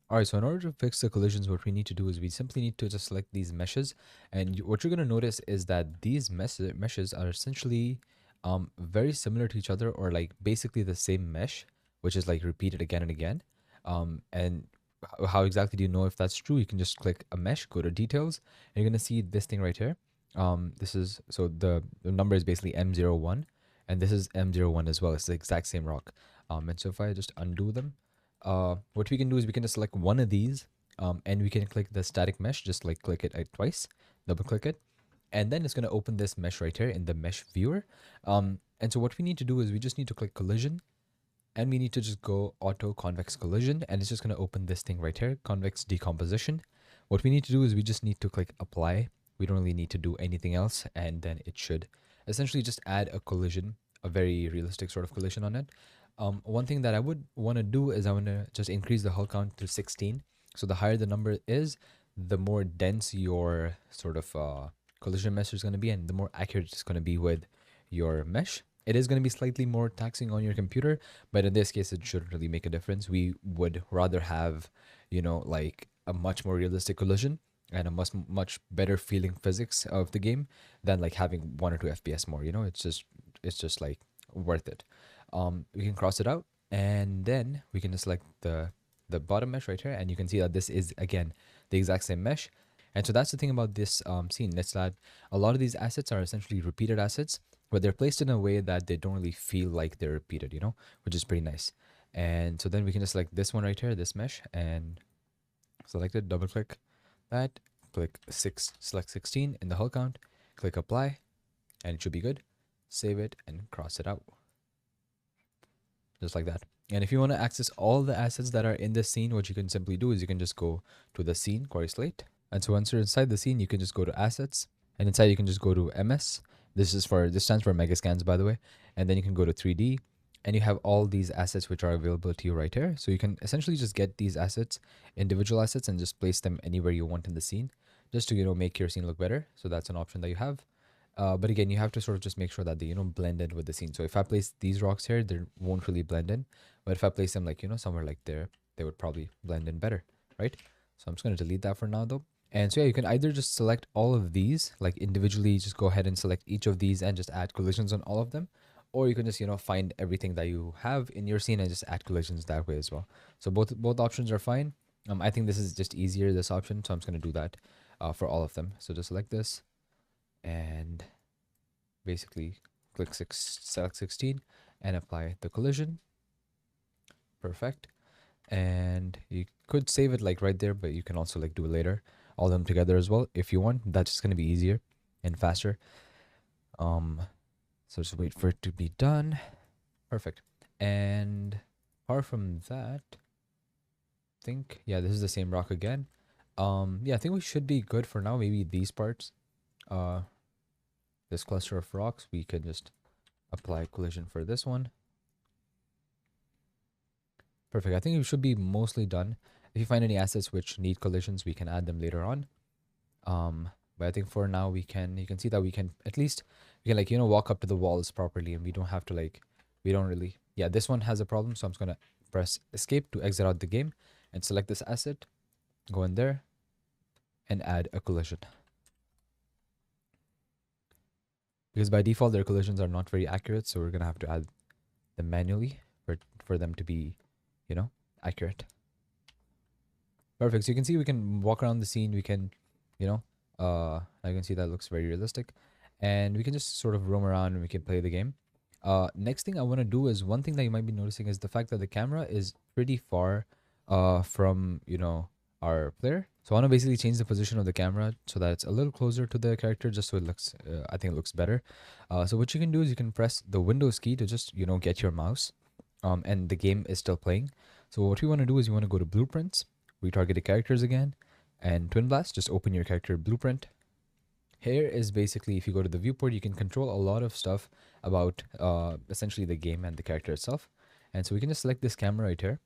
All right, so in order to fix the collisions, what we need to do is we simply need to just select these meshes. And what you're going to notice is that these meshes are essentially very similar to each other, or like basically the same mesh, which is like repeated again and again. And how exactly do you know if that's true? You can just click a mesh, go to details, and you're going to see this thing right here. This is, so the number is basically M01, and this is M01 as well. It's the exact same rock. And so if I just undo them, what we can do is we can just select one of these, and we can click the static mesh, just like click it twice, double click it, and then it's going to open this mesh right here in the mesh viewer. And so what we need to do is we just need to click collision, and we need to just go auto convex collision, and it's just going to open this thing right here, convex decomposition. What we need to do is we just need to click apply. We don't really need to do anything else, and then it should essentially just add a collision, a very realistic sort of collision on it. One thing that I would want to do is I want to just increase the hull count to 16. So the higher the number is, the more dense your sort of collision mesh is going to be, and the more accurate it's going to be with your mesh. It is going to be slightly more taxing on your computer, but in this case, it shouldn't really make a difference. We would rather have, like a much more realistic collision and a much better feeling physics of the game than like having 1 or 2 FPS more. It's just like worth it. We can cross it out, and then we can just select the bottom mesh right here, and you can see that this is again the exact same mesh. And so that's the thing about this scene. It's that a lot of these assets are essentially repeated assets, but they're placed in a way that they don't really feel like they're repeated, which is pretty nice. And so then we can just select this one right here, this mesh, and select it, double click that, click select 16 in the hull count, click apply, and it should be good. Save it and cross it out just like that. And if you want to access all the assets that are in this scene, what you can simply do is you can just go to the scene query slate. And so once you're inside the scene, you can just go to assets, and inside you can just go to MS. This stands for Megascans, by the way. And then you can go to 3D, and you have all these assets which are available to you right here. So you can essentially just get these assets, individual assets, and just place them anywhere you want in the scene, just to make your scene look better. So that's an option that you have. But again, you have to sort of just make sure that they blend in with the scene. So if I place these rocks here, they won't really blend in. But if I place them like somewhere like there, they would probably blend in better, right? So I'm just going to delete that for now though. And so yeah, you can either just select all of these, like individually, just go ahead and select each of these and just add collisions on all of them. Or you can just find everything that you have in your scene and just add collisions that way as well. So both options are fine. I think this is just easier, this option, so I'm just going to do that for all of them. So just select this and basically select 16 and apply the collision. Perfect. And you could save it like right there, but you can also like do it later, all of them together as well if you want. That's just going to be easier and faster. So just wait for it to be done. Perfect. And apart from that, I think this is the same rock again. Yeah, I think we should be good for now. Maybe these parts, this cluster of rocks, we can just apply collision for this one. Perfect. I think we should be mostly done. If you find any assets which need collisions, we can add them later on. But I think for now you can see that we can at least walk up to the walls properly, and we don't have to we don't really. Yeah, this one has a problem, so I'm just gonna press escape to exit out the game and select this asset, go in there, and add a collision. Because by default their collisions are not very accurate, so we're gonna have to add them manually for them to be accurate. Perfect. So you can see we can walk around the scene. We can, I can see that looks very realistic, and we can just sort of roam around and we can play the game. Next thing I want to do is one thing that you might be noticing is the fact that the camera is pretty far, from our player. So I want to basically change the position of the camera so that it's a little closer to the character, just so it looks, I think it looks better. So what you can do is you can press the Windows key to just get your mouse, and the game is still playing. So what we want to do is you want to go to blueprints, retarget the characters again, and Twin Blast. Just open your character blueprint. Here is basically, if you go to the viewport, you can control a lot of stuff about essentially the game and the character itself. And so we can just select this camera right here,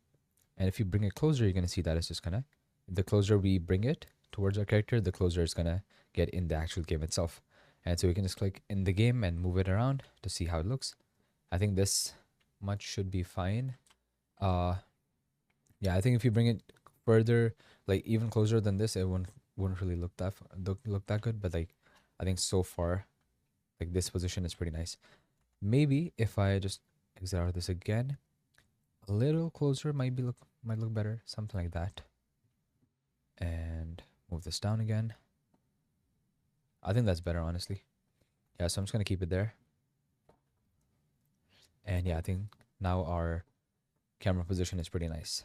and if you bring it closer, you're going to see that it's just gonna, the closer we bring it towards our character, the closer it's gonna get in the actual game itself. And so we can just click in the game and move it around to see how it looks. I think this much should be fine. Yeah, I think if you bring it further, like even closer than this, it wouldn't really look that good. But like, I think so far, like this position is pretty nice. Maybe if I just exit out of this again, a little closer might look better, something like that. And move this down again. I think that's better, honestly. Yeah, so I'm just gonna keep it there. And yeah, I think now our camera position is pretty nice.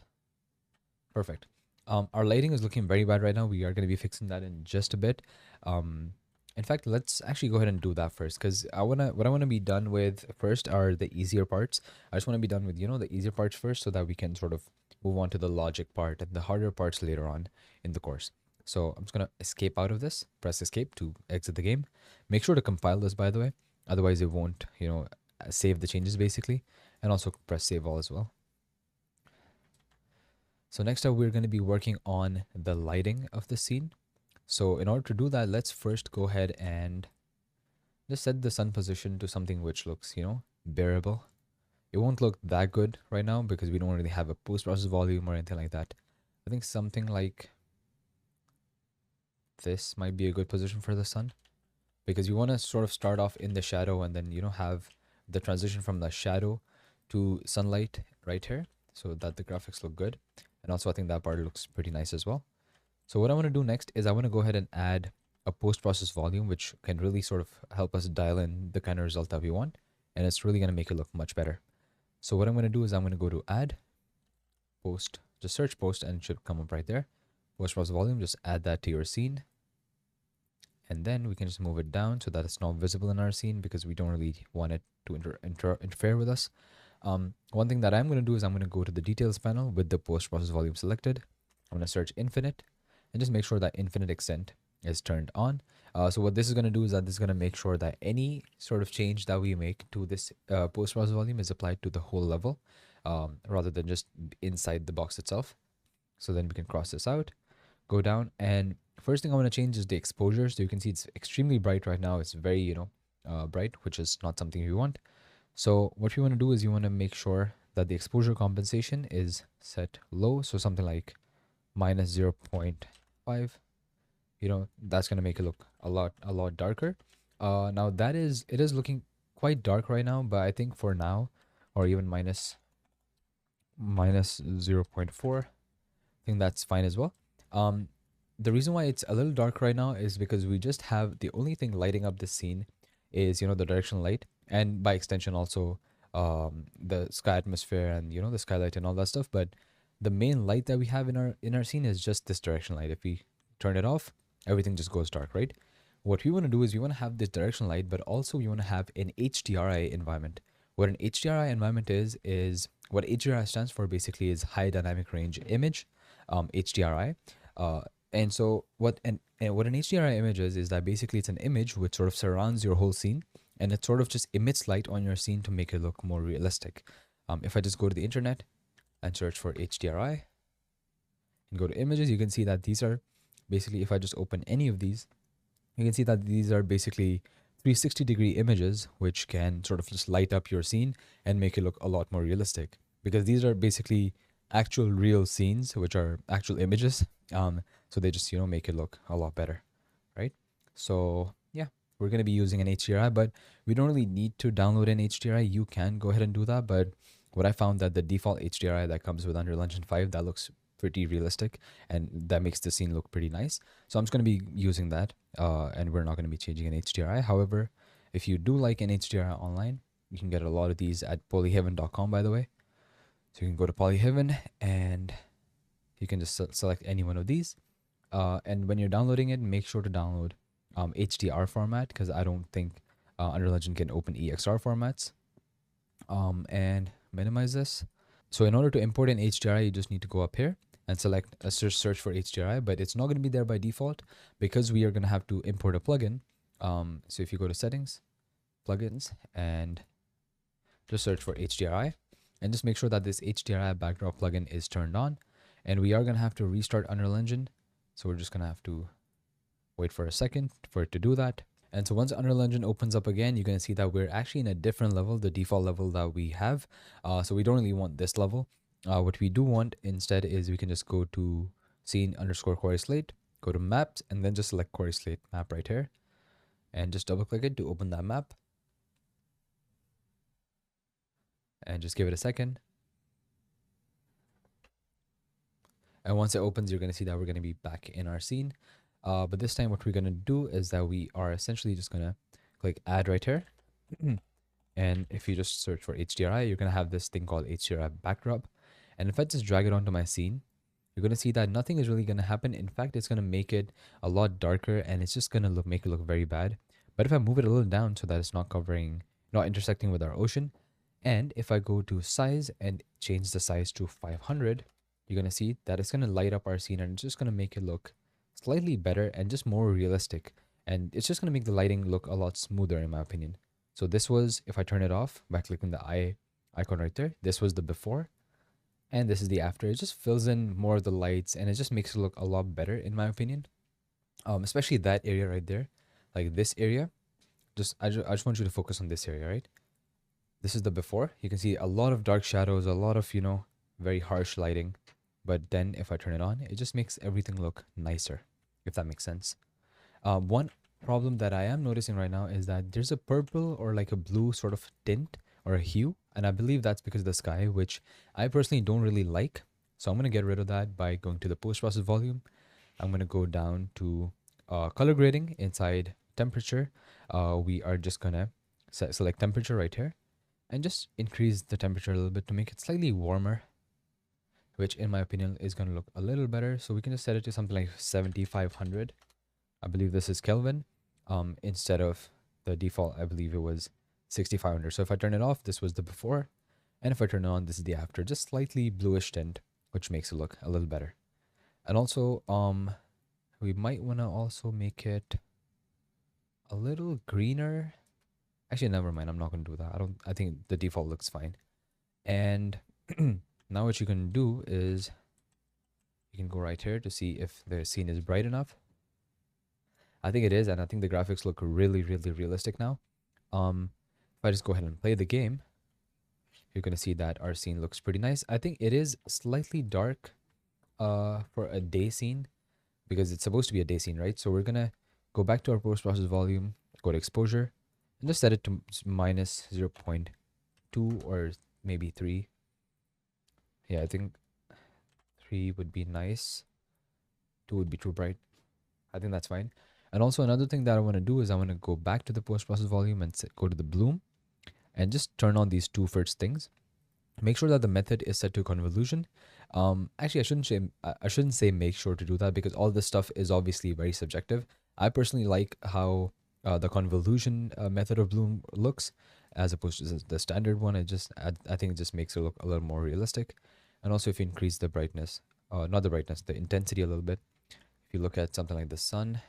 Perfect. Our lighting is looking very bad right now. We are going to be fixing that in just a bit. Um, in fact, let's actually go ahead and do that first, because what I wanna be done with first are the easier parts. I just want to be done with the easier parts first, so that we can sort of move on to the logic part and the harder parts later on in the course. So I'm just gonna escape out of this. Press escape to exit the game. Make sure to compile this, by the way. Otherwise, it won't save the changes basically, and also press save all as well. So next up, we're going to be working on the lighting of the scene. So in order to do that, let's first go ahead and just set the sun position to something which looks, bearable. It won't look that good right now because we don't really have a post-process volume or anything like that. I think something like this might be a good position for the sun, because you want to sort of start off in the shadow and then, have the transition from the shadow to sunlight right here, so that the graphics look good. And also I think that part looks pretty nice as well. So what I want to do next is I want to go ahead and add a post-process volume, which can really sort of help us dial in the kind of result that we want. And it's really going to make it look much better. So what I'm going to do is I'm going to go to add post, just search post, and it should come up right there. Post-process volume, just add that to your scene. And then we can just move it down so that it's not visible in our scene, because we don't really want it to interfere with us. One thing that I'm going to do is I'm going to go to the details panel with the post-process volume selected. I'm going to search infinite and just make sure that infinite extent is turned on. So what this is going to do is that this is going to make sure that any sort of change that we make to this post-process volume is applied to the whole level, rather than just inside the box itself. So then we can cross this out, go down, and first thing I want to change is the exposure. So you can see it's extremely bright right now. It's very, bright, which is not something we want. So what you want to do is you want to make sure that the exposure compensation is set low. So something like minus 0.5, that's going to make it look a lot darker. Now it is looking quite dark right now, but I think for now, or even minus 0.4, I think that's fine as well. The reason why it's a little dark right now is because we just have the only thing lighting up this scene is, the directional light, and by extension also the sky atmosphere and, the skylight and all that stuff. But the main light that we have in our scene is just this directional light. If we turn it off, everything just goes dark, right? What we want to do is we want to have this directional light, but also we want to have an HDRI environment. What an HDRI environment is what HDRI stands for basically is high dynamic range image, HDRI. And so what an HDRI image is that basically it's an image which sort of surrounds your whole scene, and it sort of just emits light on your scene to make it look more realistic. If I just go to the internet and search for HDRI and go to images, you can see that these are basically, if I just open any of these, you can see that these are basically 360-degree images which can sort of just light up your scene and make it look a lot more realistic, because these are basically actual real scenes which are actual images. So they just make it look a lot better, right? So yeah, we're going to be using an HDRI, but we don't really need to download an HDRI. You can go ahead and do that, but what I found that the default HDRI that comes with Unreal Engine 5, that looks pretty realistic, and that makes the scene look pretty nice. So I'm just going to be using that, and we're not going to be changing an HDRI. However, if you do like an HDRI online, you can get a lot of these at polyheaven.com, by the way. So you can go to Polyheaven and you can just select any one of these. And when you're downloading it, make sure to download HDR format, because I don't think Unreal Engine can open EXR formats. And minimize this. So in order to import an HDRI, you just need to go up here and select a search for HDRI, but it's not going to be there by default because we are going to have to import a plugin. So if you go to settings, plugins, and just search for HDRI, and just make sure that this HDRI backdrop plugin is turned on. And we are going to have to restart Unreal Engine. So we're just going to have to wait for a second for it to do that. And so once Unreal Engine opens up again, you're going to see that we're actually in a different level, the default level that we have. So we don't really want this level. What we do want instead is we can just go to scene underscore quarry slate, go to maps, and then just select quarry slate map right here, and just double click it to open that map, and just give it a second. And once it opens, you're going to see that we're going to be back in our scene. But this time what we're going to do is that we are essentially just going to click add right here. And if you just search for HDRI, you're going to have this thing called HDRI backdrop. And if I just drag it onto my scene, you're going to see that nothing is really going to happen. In fact, it's going to make it a lot darker, and it's just going to make it look very bad. But if I move it a little down so that it's not covering, not intersecting with our ocean, and if I go to size and change the size to 500, you're going to see that it's going to light up our scene, and it's just going to make it look slightly better and just more realistic. And it's just going to make the lighting look a lot smoother, in my opinion. So this was, if I turn it off by clicking the eye icon right there, this was the before, and this is the after. It just fills in more of the lights, and it just makes it look a lot better, in my opinion. Especially that area right there, like this area. I just want you to focus on this area, right? This is the before. You can see a lot of dark shadows, a lot of, very harsh lighting. But then if I turn it on, it just makes everything look nicer, if that makes sense. One problem that I am noticing right now is that there's a purple or like a blue sort of tint or a hue, and I believe that's because of the sky, which I personally don't really like. So I'm going to get rid of that by going to the post-process volume. I'm going to go down to color grading inside temperature. We are just going to select temperature right here and just increase the temperature a little bit to make it slightly warmer, which in my opinion is going to look a little better. So we can just set it to something like 7500. I believe this is Kelvin, instead of the default, I believe it was 6500. So if I turn it off, this was the before, and if I turn it on, this is the after, just slightly bluish tint, which makes it look a little better. And also, we might want to also make it a little greener. Actually, never mind. I'm not going to do that. I think the default looks fine. And now what you can do is you can go right here to see if the scene is bright enough. I think it is, and I think the graphics look really, really realistic now. If I just go ahead and play the game, you're going to see that our scene looks pretty nice. I think it is slightly dark for a day scene because it's supposed to be a day scene, right? So we're going to go back to our post-process volume, go to exposure, and just set it to minus 0.2 or maybe 3. Yeah, I think 3 would be nice. 2 would be too bright. I think that's fine. And also another thing that I want to do is I want to go back to the post-process volume and go to the bloom and just turn on these two first things. Make sure that the method is set to convolution. Actually, I shouldn't say make sure to do that because all this stuff is obviously very subjective. I personally like how the convolution method of bloom looks as opposed to the standard one. I think it just makes it look a little more realistic. And also if you increase the brightness, not the brightness, the intensity a little bit. If you look at something like the sun,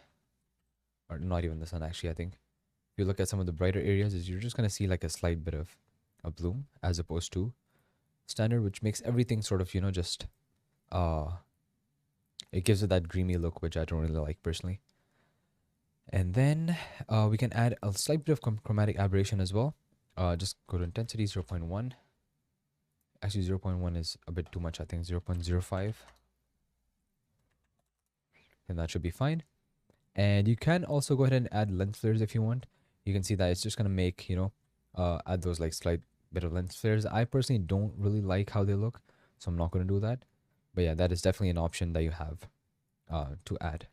or not even the sun actually, I think. If you look at some of the brighter areas, you're just going to see like a slight bit of a bloom as opposed to standard, which makes everything sort of, just, it gives it that dreamy look, which I don't really like personally. And then we can add a slight bit of chromatic aberration as well. Just go to intensity 0.1. Actually, 0.1 is a bit too much, I think 0.05. And that should be fine. And you can also go ahead and add lens flares if you want. You can see that it's just going to make, add those like slight bit of lens flares. I personally don't really like how they look, so I'm not going to do that. But yeah, that is definitely an option that you have to add.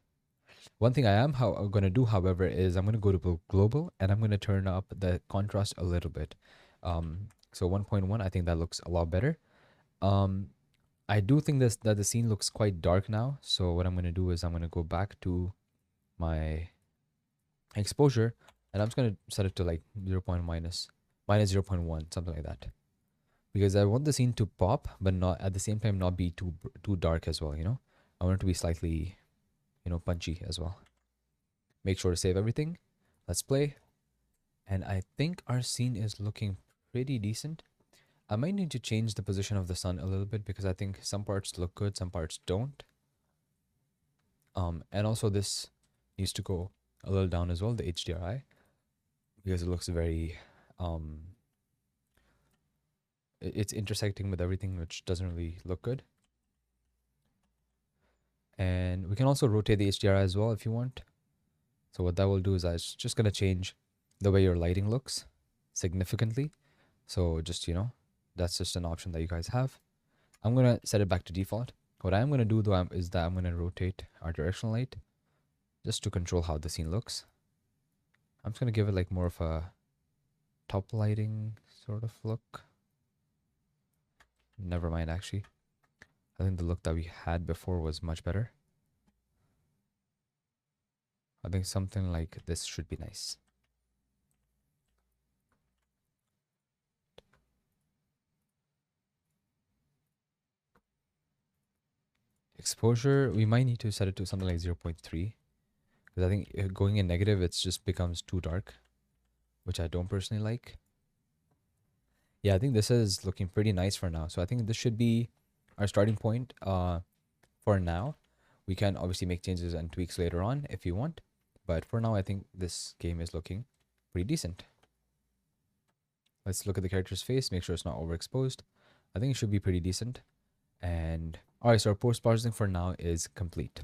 One thing I am going to do, however, is I'm going to go to global and I'm going to turn up the contrast a little bit. So 1.1, I think that looks a lot better. I do think that the scene looks quite dark now. So what I'm going to do is I'm going to go back to my exposure and I'm just going to set it to like minus 0.1, something like that, because I want the scene to pop but not at the same time not be too dark as well. I want it to be slightly punchy as well. Make sure to save everything. Let's play. And I think our scene is looking pretty decent. I might need to change the position of the sun a little bit because I think some parts look good, some parts don't. And also this needs to go a little down as well, the HDRI, because it looks very it's intersecting with everything, which doesn't really look good. And we can also rotate the HDRI as well if you want. So what that will do is it's just going to change the way your lighting looks significantly. So just, that's just an option that you guys have. I'm going to set it back to default. What I'm going to do though is that I'm going to rotate our directional light just to control how the scene looks. I'm just going to give it like more of a top lighting sort of look. Never mind, actually. I think the look that we had before was much better. I think something like this should be nice. Exposure, we might need to set it to something like 0.3. Because I think going in negative, it just becomes too dark, which I don't personally like. Yeah, I think this is looking pretty nice for now. So I think this should be our starting point for now. We can obviously make changes and tweaks later on if you want. But for now, I think this game is looking pretty decent. Let's look at the character's face, make sure it's not overexposed. I think it should be pretty decent. And alright, so our post processing for now is complete.